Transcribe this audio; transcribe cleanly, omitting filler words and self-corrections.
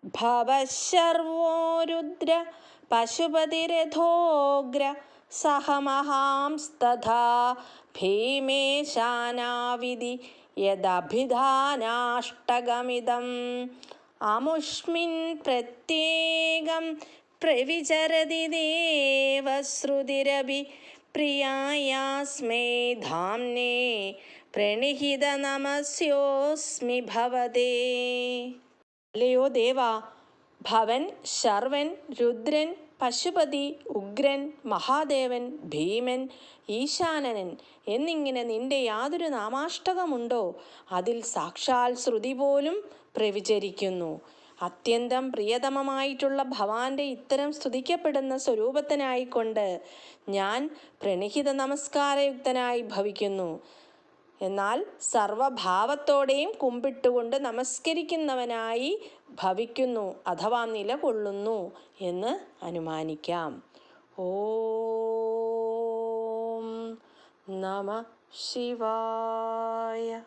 ഭവശ്ശർവോ രുദ്ര പശുപതിരഥോഗ്ര സഹമഹാംസ്തഥാ ഭീമേശാനാവിധി യദഭിധാനാഷ്ടകമിദം അമുഷ്മിൻ പ്രത്യേകം പ്രവിചരതി ദേവശ്രുതിരഭി പ്രിയായാസ്മേ ധാംനേ പ്രണിഹിത നമസ്യോസ്മി ഭവതേ. അല്ലയോ ദേവാ, ഭവൻ, ശർവൻ, രുദ്രൻ, പശുപതി, ഉഗ്രൻ, മഹാദേവൻ, ഭീമൻ, ഈശാനനൻ എന്നിങ്ങനെ നിന്റെ യാതൊരു നാമാഷ്ടകമുണ്ടോ? അതിൽ സാക്ഷാൽ ശ്രുതി പോലും പ്രവിചരിക്കുന്നു. അത്യന്തം പ്രിയതമമായിട്ടുള്ള ഭവാന്റെ ഇത്തരം സ്തുതിക്കപ്പെടുന്ന സ്വരൂപത്തിനായിക്കൊണ്ട് ഞാൻ പ്രണിഹിത നമസ്കാരയുക്തനായി ഭവിക്കുന്നു. എന്നാൽ സർവഭാവത്തോടെയും കുമ്പിട്ടുകൊണ്ട് നമസ്കരിക്കുന്നവനായി ഭവിക്കുന്നു അഥവാ നിലകൊള്ളുന്നു എന്ന് അനുമാനിക്കാം. ഓം നമഃ ശിവായ.